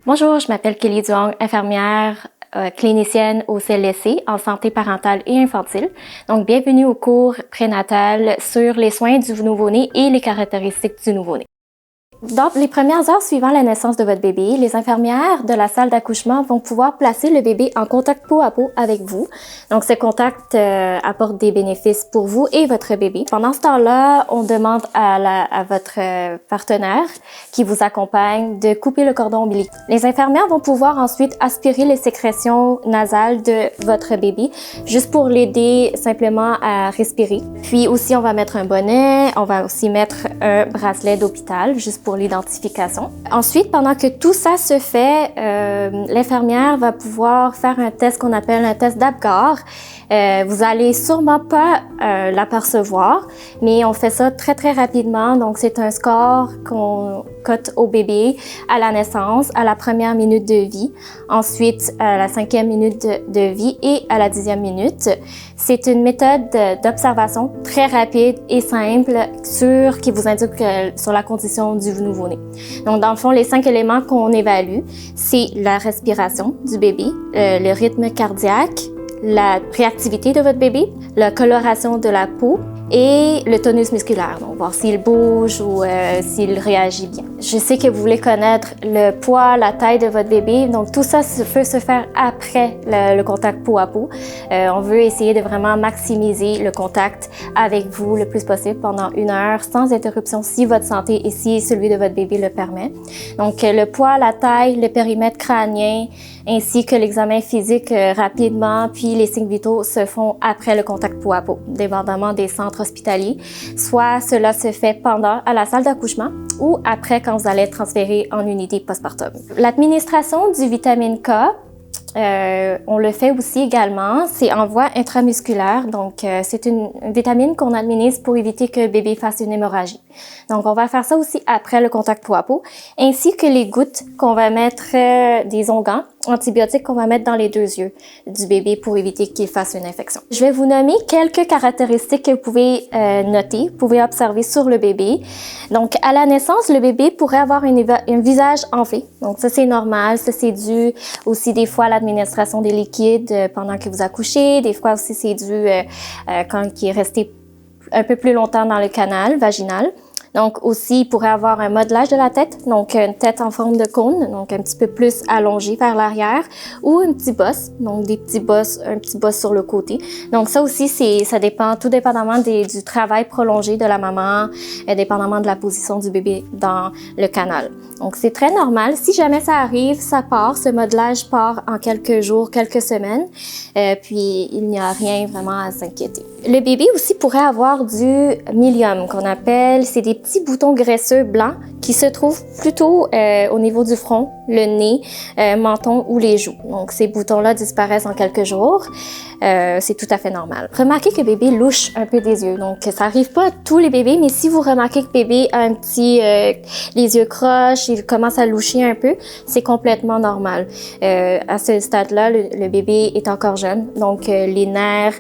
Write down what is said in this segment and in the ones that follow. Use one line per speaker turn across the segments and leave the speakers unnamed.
Bonjour, je m'appelle Kelly Duong, infirmière clinicienne au CLSC en santé parentale et infantile. Donc, bienvenue au cours prénatal sur les soins du nouveau-né et les caractéristiques du nouveau-né. Dans les premières heures suivant la naissance de votre bébé, les infirmières de la salle d'accouchement vont pouvoir placer le bébé en contact peau à peau avec vous. Donc, ce contact apporte des bénéfices pour vous et votre bébé. Pendant ce temps-là, on demande à votre partenaire qui vous accompagne de couper le cordon ombilical. Les infirmières vont pouvoir ensuite aspirer les sécrétions nasales de votre bébé, juste pour l'aider simplement à respirer. Puis aussi, on va mettre un bonnet, on va aussi mettre un bracelet d'hôpital, juste pour l'identification. Ensuite, pendant que tout ça se fait, l'infirmière va pouvoir faire un test qu'on appelle un test d'Apgar. Vous allez sûrement pas l'apercevoir, mais on fait ça très très rapidement. Donc, c'est un score qu'on cote au bébé à la naissance, à la première minute de vie, ensuite à la 5e minute de vie et à la 10e minute. C'est une méthode d'observation très rapide et simple qui vous indique sur la condition du nouveau-né. Donc, dans le fond, les 5 éléments qu'on évalue, c'est la respiration du bébé, le rythme cardiaque, la réactivité de votre bébé, la coloration de la peau et le tonus musculaire, donc voir s'il bouge ou s'il réagit bien. Je sais que vous voulez connaître le poids, la taille de votre bébé, donc tout ça peut se faire après le contact peau à peau. On veut essayer de vraiment maximiser le contact avec vous le plus possible pendant 1 heure sans interruption si votre santé et si celui de votre bébé le permet. Donc le poids, la taille, le périmètre crânien ainsi que l'examen physique rapidement, puis les signes vitaux se font après le contact peau à peau, dépendamment des centres hospitaliers. Soit cela se fait pendant à la salle d'accouchement ou après quand vous allez être transféré en unité postpartum. L'administration du vitamine K, on le fait aussi également, c'est en voie intramusculaire, donc c'est une vitamine qu'on administre pour éviter que le bébé fasse une hémorragie. Donc on va faire ça aussi après le contact peau à peau, ainsi que les gouttes qu'on va mettre, des onguents antibiotiques qu'on va mettre dans les 2 yeux du bébé pour éviter qu'il fasse une infection. Je vais vous nommer quelques caractéristiques que vous pouvez noter, vous pouvez observer sur le bébé. Donc à la naissance, le bébé pourrait avoir un visage enflé, donc ça c'est normal, ça c'est dû aussi des fois à l'administration des liquides pendant que vous accouchez, des fois aussi c'est dû quand il est resté un peu plus longtemps dans le canal vaginal. Donc aussi, il pourrait avoir un modelage de la tête, donc une tête en forme de cône, donc un petit peu plus allongée vers l'arrière, ou un petit boss, donc un petit boss sur le côté. Donc ça aussi, ça dépend, tout dépendamment du travail prolongé de la maman, dépendamment de la position du bébé dans le canal. Donc c'est très normal. Si jamais ça arrive, ce modelage part en quelques jours, quelques semaines, puis il n'y a rien vraiment à s'inquiéter. Le bébé aussi pourrait avoir du milium qu'on appelle, c'est des petits boutons graisseux blancs qui se trouvent plutôt au niveau du front, le nez, menton ou les joues. Donc ces boutons-là disparaissent en quelques jours. C'est tout à fait normal. Remarquez que le bébé louche un peu des yeux. Donc ça arrive pas à tous les bébés, mais si vous remarquez que le bébé a les yeux croches, il commence à loucher un peu, c'est complètement normal. À ce stade-là, le bébé est encore jeune, donc les nerfs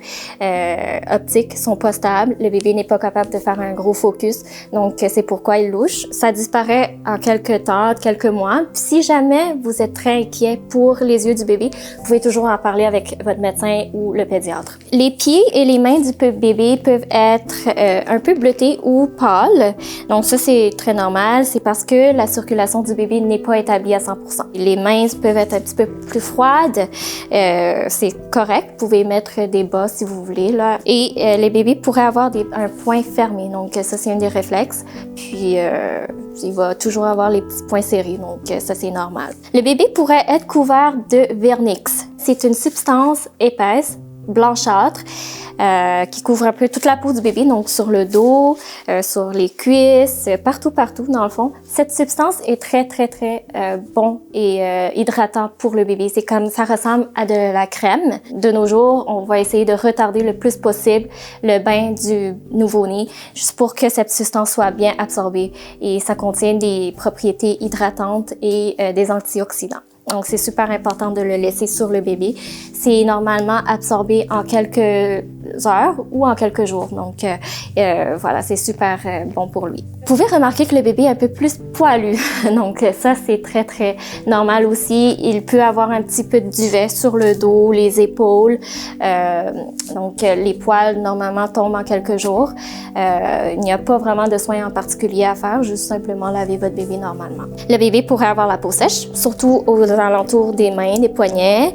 optiques sont pas stables. Le bébé n'est pas capable de faire un gros focus, donc c'est pourquoi il louche. Ça disparaît en quelques temps, quelques mois. Puis si jamais vous êtes très inquiet pour les yeux du bébé, vous pouvez toujours en parler avec votre médecin ou le pédiatre. Les pieds et les mains du bébé peuvent être un peu bleutés ou pâles. Donc ça, c'est très normal. C'est parce que la circulation du bébé n'est pas établie à 100%. Les mains peuvent être un petit peu plus froides. C'est correct. Vous pouvez mettre des bas si vous voulez, là. Et les bébés pourraient avoir un poing fermé. Donc ça, c'est un des réflexes. Puis il va toujours avoir les petits points serrés. Donc ça, c'est normal. Le bébé pourrait être couvert de vernix. C'est une substance épaisse, blanchâtre, qui couvre un peu toute la peau du bébé, donc sur le dos, sur les cuisses, partout dans le fond. Cette substance est très bon et hydratant pour le bébé. C'est comme ça ressemble à de la crème. De nos jours, on va essayer de retarder le plus possible le bain du nouveau-né, juste pour que cette substance soit bien absorbée. Et ça contient des propriétés hydratantes et des antioxydants. Donc, c'est super important de le laisser sur le bébé. C'est normalement absorbé en quelques heures ou en quelques jours. Donc, voilà, c'est super bon pour lui. Vous pouvez remarquer que le bébé est un peu plus poilu. Donc, ça, c'est très, très normal aussi. Il peut avoir un petit peu de duvet sur le dos, les épaules. Donc, les poils, normalement, tombent en quelques jours. Il n'y a pas vraiment de soins en particulier à faire, juste simplement laver votre bébé normalement. Le bébé pourrait avoir la peau sèche, surtout aux alentours des mains, des poignets,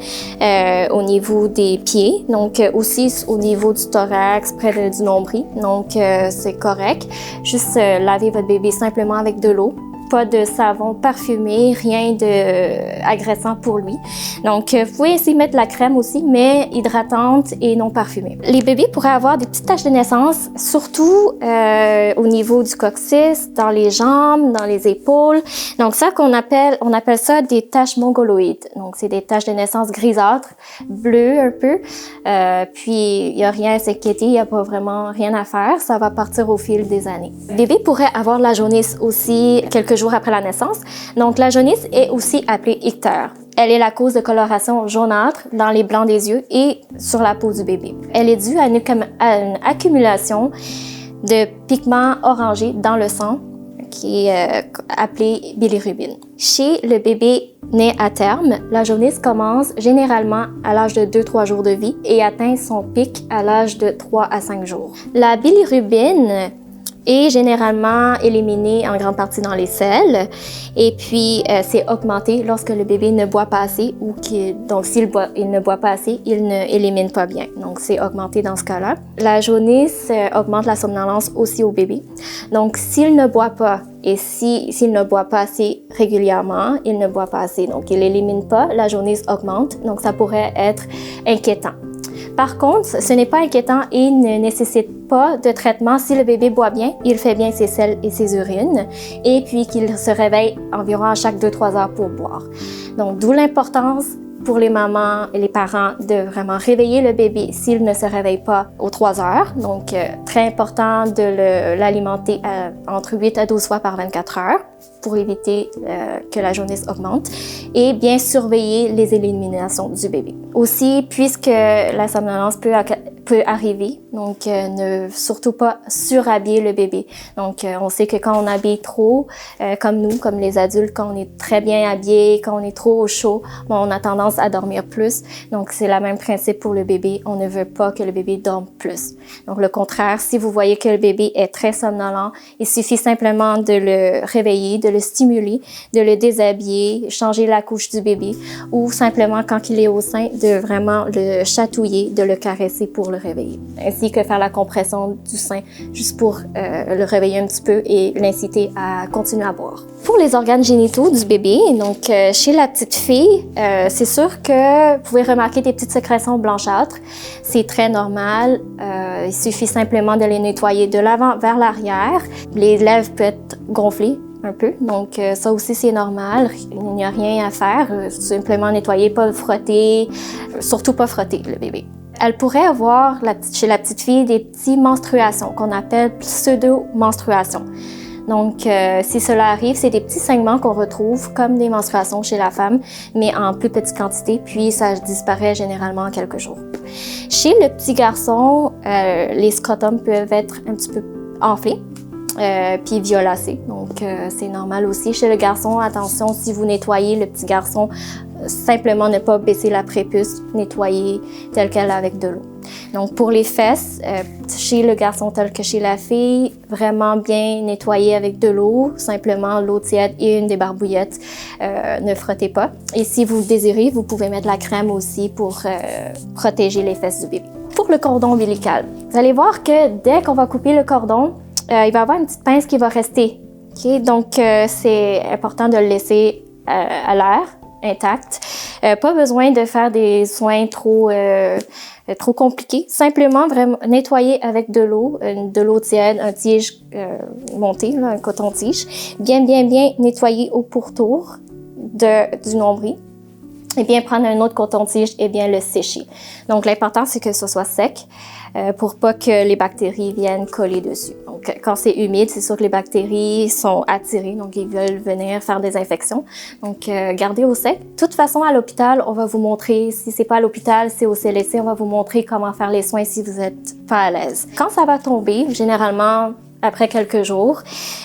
au niveau des pieds, donc aussi au niveau du thorax, près du nombril. Donc, c'est correct. Juste laver votre bébé simplement avec de l'eau. Pas de savon parfumé, rien de agressant pour lui. Donc, vous pouvez essayer de mettre de la crème aussi, mais hydratante et non parfumée. Les bébés pourraient avoir des petites taches de naissance, surtout au niveau du coccyx, dans les jambes, dans les épaules. Donc, ça on appelle ça des taches mongoloïdes. Donc, c'est des taches de naissance grisâtres, bleues un peu. Puis, il n'y a rien à s'inquiéter, il n'y a pas vraiment rien à faire. Ça va partir au fil des années. Le bébé pourrait avoir de la jaunisse aussi quelques jours après la naissance. Donc, la jaunisse est aussi appelée ictère. Elle est la cause de coloration jaunâtre dans les blancs des yeux et sur la peau du bébé. Elle est due à une accumulation de pigments orangés dans le sang qui est appelée bilirubine. Chez le bébé né à terme, la jaunisse commence généralement à l'âge de 2-3 jours de vie et atteint son pic à l'âge de 3 à 5 jours. La bilirubine est généralement éliminée en grande partie dans les selles et puis c'est augmenté lorsque le bébé ne boit pas assez ou donc s'il ne boit pas assez, il ne élimine pas bien. Donc c'est augmenté dans ce cas-là. La jaunisse augmente la somnolence aussi au bébé. Donc s'il ne boit pas et s'il ne boit pas assez régulièrement, il ne boit pas assez. Donc il élimine pas, la jaunisse augmente. Donc ça pourrait être inquiétant. Par contre, ce n'est pas inquiétant et ne nécessite pas de traitement si le bébé boit bien, il fait bien ses selles et ses urines, et puis qu'il se réveille environ à chaque 2-3 heures pour boire. Donc, d'où l'importance pour les mamans et les parents de vraiment réveiller le bébé s'il ne se réveille pas aux 3 heures. Donc, très important de l'alimenter entre 8 à 12 fois par 24 heures pour éviter que la jaunisse augmente et bien surveiller les éliminations du bébé. Aussi, puisque la somnolence peut arriver, donc ne surtout pas surhabiller le bébé. Donc, on sait que quand on habille trop, comme nous, comme les adultes, quand on est très bien habillé, quand on est trop au chaud, bon, on a tendance à dormir plus. Donc, c'est le même principe pour le bébé. On ne veut pas que le bébé dorme plus. Donc, le contraire, si vous voyez que le bébé est très somnolent, il suffit simplement de le réveiller, de le stimuler, de le déshabiller, changer la couche du bébé ou simplement quand il est au sein, de vraiment le chatouiller, de le caresser pour le réveiller. Ainsi que faire la compression du sein juste pour le réveiller un petit peu et l'inciter à continuer à boire. Pour les organes génitaux du bébé, donc chez la petite fille, c'est sûr que vous pouvez remarquer des petites sécrétions blanchâtres. C'est très normal. Il suffit simplement de les nettoyer de l'avant vers l'arrière. Les lèvres peuvent être gonflées un peu, donc ça aussi c'est normal. Il n'y a rien à faire. Simplement nettoyer, pas frotter, surtout pas frotter le bébé. Elle pourrait avoir, chez la petite fille, des petites menstruations qu'on appelle pseudo-menstruations. Donc, si cela arrive, c'est des petits saignements qu'on retrouve comme des menstruations chez la femme, mais en plus petite quantité, puis ça disparaît généralement en quelques jours. Chez le petit garçon, les scrotums peuvent être un petit peu enflés, puis violacés. Donc, c'est normal aussi. Chez le garçon, attention, si vous nettoyez le petit garçon, simplement ne pas baisser la prépuce, nettoyer telle qu'elle avec de l'eau. Donc, pour les fesses, chez le garçon tel que chez la fille, vraiment bien nettoyer avec de l'eau, simplement l'eau tiède et une des barbouillettes. Ne frottez pas. Et si vous le désirez, vous pouvez mettre de la crème aussi pour protéger les fesses du bébé. Pour le cordon ombilical, vous allez voir que dès qu'on va couper le cordon, il va y avoir une petite pince qui va rester. Okay? Donc, c'est important de le laisser à l'air, intact. Pas besoin de faire des soins trop compliqués. Simplement vraiment nettoyer avec de l'eau tiède, un tige monté, là, un coton-tige. Bien nettoyer au pourtour du nombril. et bien prendre un autre coton-tige et bien le sécher. Donc, l'important, c'est que ce soit sec pour pas que les bactéries viennent coller dessus. Donc, quand c'est humide, c'est sûr que les bactéries sont attirées, donc ils veulent venir faire des infections. Donc, gardez au sec. De toute façon, à l'hôpital, on va vous montrer, si c'est pas à l'hôpital, c'est au CLSC, on va vous montrer comment faire les soins si vous êtes pas à l'aise. Quand ça va tomber, généralement, après quelques jours,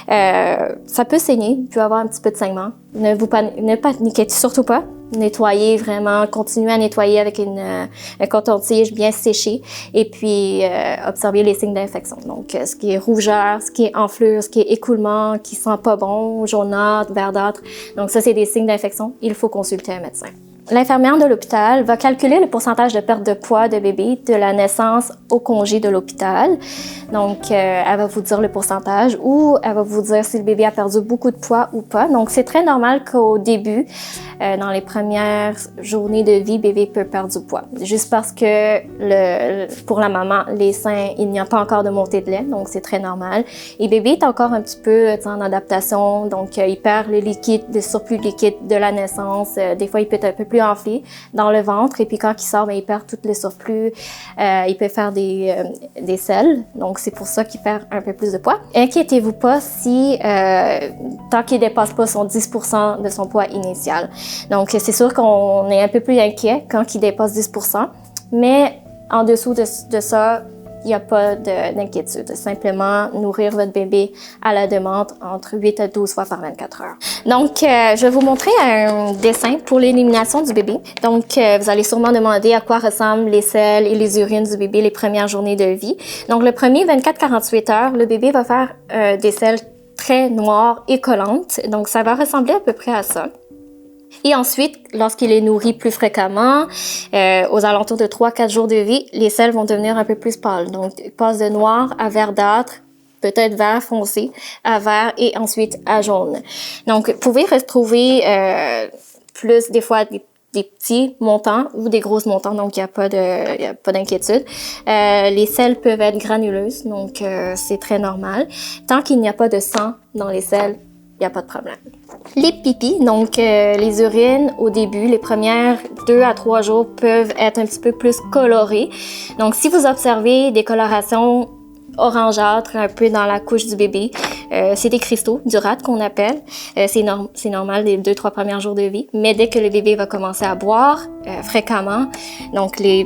ça peut saigner, il peut y avoir un petit peu de saignement. Ne paniquez surtout pas. Nettoyer vraiment, continuer à nettoyer avec un coton-tige bien séché et puis observer les signes d'infection. Donc, ce qui est rougeur, ce qui est enflure, ce qui est écoulement, qui sent pas bon, jaunâtre, verdâtre. Donc, ça, c'est des signes d'infection. Il faut consulter un médecin. L'infirmière de l'hôpital va calculer le pourcentage de perte de poids de bébé de la naissance au congé de l'hôpital. Donc, elle va vous dire le pourcentage ou elle va vous dire si le bébé a perdu beaucoup de poids ou pas. Donc, c'est très normal qu'au début, dans les premières journées de vie, bébé peut perdre du poids. Juste parce que pour la maman, les seins, il n'y a pas encore de montée de lait, donc c'est très normal. Et bébé est encore un petit peu en adaptation, donc il perd le liquide, le surplus liquide de la naissance. Des fois, il peut être un peu plus enflé dans le ventre et puis quand il sort, il perd tout le surplus. Il peut faire des selles, donc c'est pour ça qu'il perd un peu plus de poids. Inquiétez-vous pas si tant qu'il dépasse pas son 10% de son poids initial. Donc c'est sûr qu'on est un peu plus inquiet quand il dépasse 10%, mais en dessous de ça, il n'y a pas d'inquiétude. Simplement nourrir votre bébé à la demande entre 8 à 12 fois par 24 heures. Donc, je vais vous montrer un dessin pour l'élimination du bébé. Donc, vous allez sûrement demander à quoi ressemblent les selles et les urines du bébé les premières journées de vie. Donc, le premier 24-48 heures, le bébé va faire des selles très noires et collantes. Donc, ça va ressembler à peu près à ça. Et ensuite, lorsqu'il est nourri plus fréquemment, aux alentours de 3-4 jours de vie, les selles vont devenir un peu plus pâles. Donc, ils passent de noir à verdâtre, peut-être vert foncé, à vert et ensuite à jaune. Donc, vous pouvez retrouver plus des fois des petits montants ou des grosses montants, donc il n'y a pas d'inquiétude. Les selles peuvent être granuleuses, donc c'est très normal. Tant qu'il n'y a pas de sang dans les selles, il n'y a pas de problème. Les pipis, donc les urines, au début, les premières 2 à 3 jours peuvent être un petit peu plus colorées. Donc, si vous observez des colorations orangeâtres un peu dans la couche du bébé, c'est des cristaux du rat qu'on appelle. C'est normal les 2-3 premiers jours de vie. Mais dès que le bébé va commencer à boire fréquemment, donc les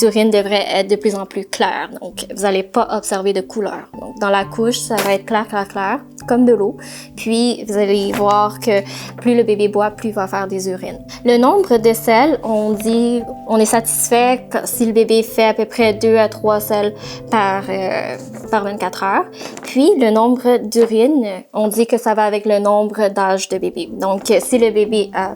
urines devraient être de plus en plus claires. Donc, vous n'allez pas observer de couleur. Donc, dans la couche, ça va être clair, comme de l'eau. Puis, vous allez voir que plus le bébé boit, plus il va faire des urines. Le nombre de selles, on est satisfait si le bébé fait à peu près 2 à 3 selles par 24 heures. Puis, le nombre d'urines, on dit que ça va avec le nombre d'âge de bébé. Donc, si le bébé a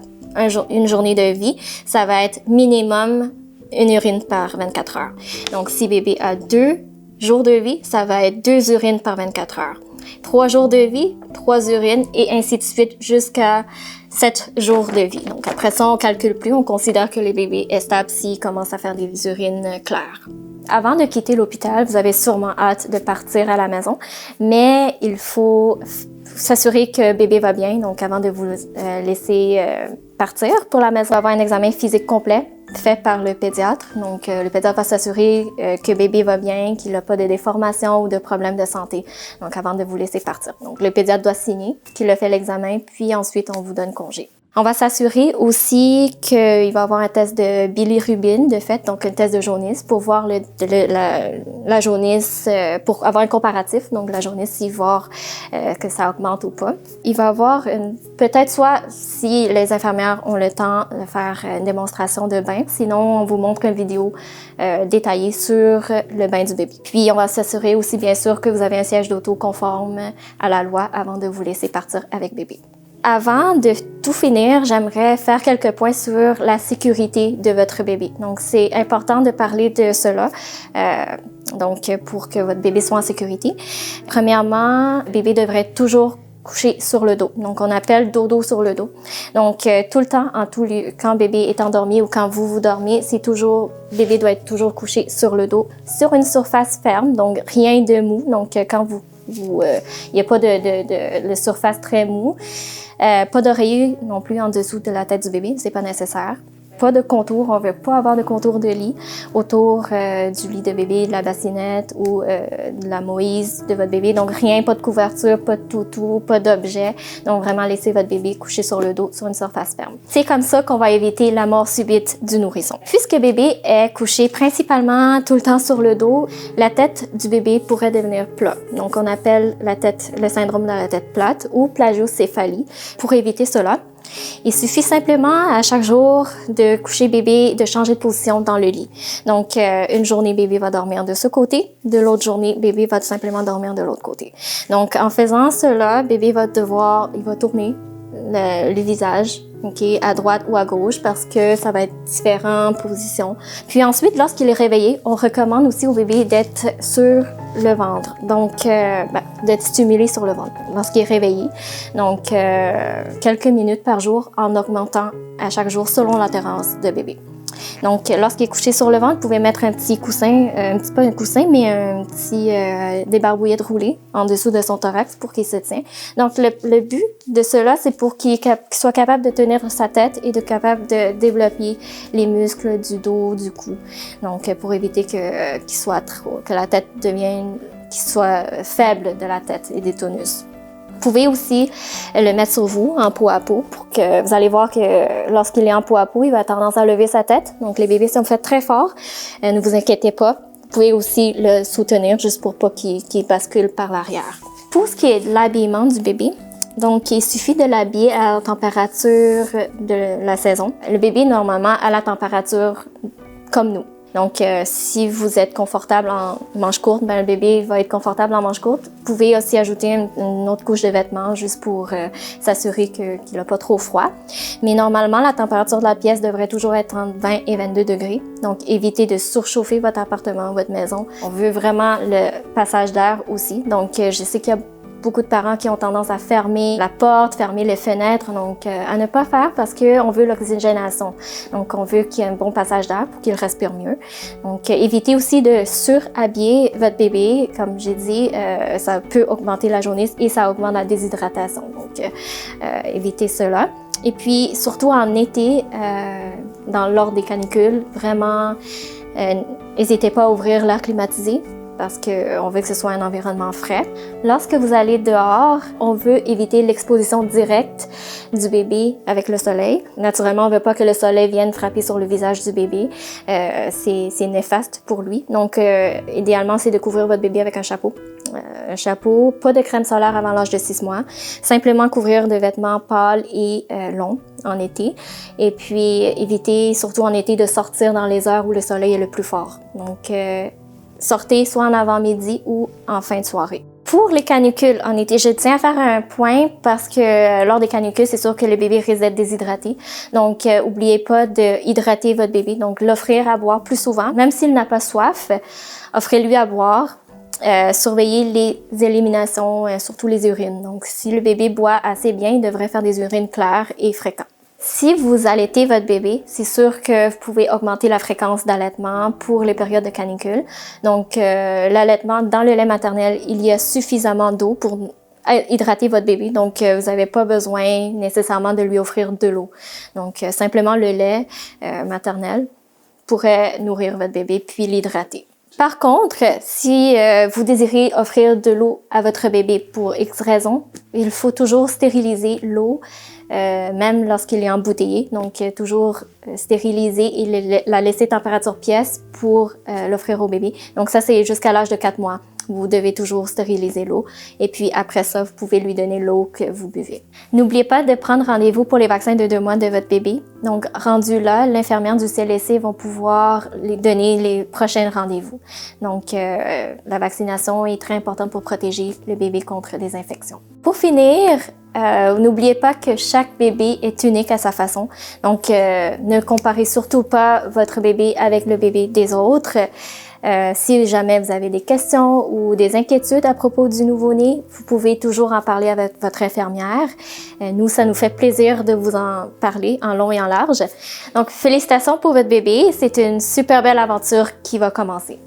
une journée de vie, ça va être minimum une urine par 24 heures. Donc, si bébé a 2 jours de vie, ça va être 2 urines par 24 heures. 3 jours de vie, 3 urines et ainsi de suite jusqu'à 7 jours de vie. Donc, après ça, on calcule plus, on considère que le bébé est stable s'il commence à faire des urines claires. Avant de quitter l'hôpital, vous avez sûrement hâte de partir à la maison, mais il faut s'assurer que bébé va bien. Donc, avant de vous laisser partir pour la maison, on va avoir un examen physique complet fait par le pédiatre. Donc, le pédiatre va s'assurer que bébé va bien, qu'il n'a pas de déformation ou de problèmes de santé. Donc, avant de vous laisser partir. Donc, le pédiatre doit signer qu'il a fait l'examen, puis ensuite, on vous donne congé. On va s'assurer aussi qu'il va y avoir un test de bilirubine, de fait, donc un test de jaunisse pour voir la jaunisse, pour avoir un comparatif, donc la jaunisse, y voir que ça augmente ou pas. Il va y avoir peut-être soit, si les infirmières ont le temps, de faire une démonstration de bain, sinon on vous montre une vidéo détaillée sur le bain du bébé. Puis on va s'assurer aussi, bien sûr, que vous avez un siège d'auto conforme à la loi avant de vous laisser partir avec bébé. Avant de tout finir, j'aimerais faire quelques points sur la sécurité de votre bébé. Donc, c'est important de parler de cela, donc pour que votre bébé soit en sécurité. Premièrement, le bébé devrait toujours coucher sur le dos. Donc, on appelle dodo sur le dos. Donc, tout le temps, en tout lieu, quand bébé est endormi ou quand vous dormez, bébé doit être toujours couché sur le dos, sur une surface ferme, donc rien de mou. Donc, quand il n'y a pas de surface très mou. Pas d'oreiller non plus en dessous de la tête du bébé, c'est pas nécessaire. Pas de contour, on veut pas avoir de contour de lit autour du lit de bébé, de la bassinette ou de la moïse de votre bébé. Donc rien, pas de couverture, pas de toutou, pas d'objet. Donc vraiment laisser votre bébé coucher sur le dos sur une surface ferme. C'est comme ça qu'on va éviter la mort subite du nourrisson. Puisque bébé est couché principalement tout le temps sur le dos, la tête du bébé pourrait devenir plat. Donc on appelle la tête le syndrome de la tête plate ou plagiocéphalie. Pour éviter cela, il suffit simplement à chaque jour de coucher bébé, de changer de position dans le lit. Donc, une journée, bébé va dormir de ce côté. De l'autre journée, bébé va tout simplement dormir de l'autre côté. Donc, en faisant cela, bébé va il va tourner le visage, à droite ou à gauche parce que ça va être différentes positions. Puis ensuite, lorsqu'il est réveillé, on recommande aussi au bébé d'être sur le ventre. Donc, d'être stimulé sur le ventre lorsqu'il est réveillé. Donc, quelques minutes par jour en augmentant à chaque jour selon l'attirance de bébé. Donc, lorsqu'il est couché sur le ventre, vous pouvez mettre un petit coussin, pas un coussin, mais un petit débarbouillette roulé en dessous de son thorax pour qu'il se tienne. Donc, le but de cela, c'est pour qu'il soit capable de tenir sa tête et de capable de développer les muscles du dos, du cou. Donc, pour éviter que la tête qu'il soit faible de la tête et des tonus. Vous pouvez aussi le mettre sur vous, en peau à peau, pour que vous allez voir que lorsqu'il est en peau à peau, il va avoir tendance à lever sa tête. Donc, les bébés sont faits très fort. Ne vous inquiétez pas. Vous pouvez aussi le soutenir juste pour pas qu'il bascule par l'arrière. Pour ce qui est de l'habillement du bébé, donc, il suffit de l'habiller à la température de la saison. Le bébé, normalement, a la température comme nous. Donc, si vous êtes confortable en manche courte, le bébé va être confortable en manche courte. Vous pouvez aussi ajouter une autre couche de vêtements juste pour s'assurer qu'il n'a pas trop froid. Mais normalement, la température de la pièce devrait toujours être entre 20 et 22 degrés. Donc, évitez de surchauffer votre appartement, votre maison. On veut vraiment le passage d'air aussi. Donc, je sais qu'il y a beaucoup de parents qui ont tendance à fermer la porte, fermer les fenêtres, donc à ne pas faire parce qu'on veut l'oxygénation. Donc, on veut qu'il y ait un bon passage d'air pour qu'il respire mieux. Donc, évitez aussi de surhabiller votre bébé. Comme j'ai dit, ça peut augmenter la jaunisse et ça augmente la déshydratation. Donc, évitez cela. Et puis, surtout en été, lors des canicules, vraiment, n'hésitez pas à ouvrir l'air climatisé, parce qu'on veut que ce soit un environnement frais. Lorsque vous allez dehors, on veut éviter l'exposition directe du bébé avec le soleil. Naturellement, on ne veut pas que le soleil vienne frapper sur le visage du bébé. C'est néfaste pour lui. Donc, idéalement, c'est de couvrir votre bébé avec un chapeau. Pas de crème solaire avant l'âge de 6 mois. Simplement couvrir de vêtements pâles et longs en été. Et puis, éviter, surtout en été, de sortir dans les heures où le soleil est le plus fort. Donc, sortez soit en avant-midi ou en fin de soirée. Pour les canicules en été, je tiens à faire un point parce que lors des canicules, c'est sûr que le bébé risque d'être déshydraté. Donc, oubliez pas d'hydrater votre bébé. Donc, l'offrir à boire plus souvent. Même s'il n'a pas soif, offrez-lui à boire. Surveillez les éliminations, surtout les urines. Donc, si le bébé boit assez bien, il devrait faire des urines claires et fréquentes. Si vous allaitez votre bébé, c'est sûr que vous pouvez augmenter la fréquence d'allaitement pour les périodes de canicule. Donc, l'allaitement, dans le lait maternel, il y a suffisamment d'eau pour hydrater votre bébé. Donc, vous n'avez pas besoin nécessairement de lui offrir de l'eau. Donc, simplement le lait maternel pourrait nourrir votre bébé puis l'hydrater. Par contre, si vous désirez offrir de l'eau à votre bébé pour X raisons, il faut toujours stériliser l'eau, même lorsqu'il est embouteillé. Donc, toujours stériliser et la laisser température pièce pour l'offrir au bébé. Donc, ça, c'est jusqu'à l'âge de 4 mois. Vous devez toujours stériliser l'eau. Et puis, après ça, vous pouvez lui donner l'eau que vous buvez. N'oubliez pas de prendre rendez-vous pour les vaccins de 2 mois de votre bébé. Donc, rendu là, l'infirmière du CLSC va pouvoir lui donner les prochains rendez-vous. Donc, la vaccination est très importante pour protéger le bébé contre les infections. Pour finir, n'oubliez pas que chaque bébé est unique à sa façon. Donc, ne comparez surtout pas votre bébé avec le bébé des autres. Si jamais vous avez des questions ou des inquiétudes à propos du nouveau-né, vous pouvez toujours en parler avec votre infirmière. Nous, ça nous fait plaisir de vous en parler en long et en large. Donc, félicitations pour votre bébé. C'est une super belle aventure qui va commencer.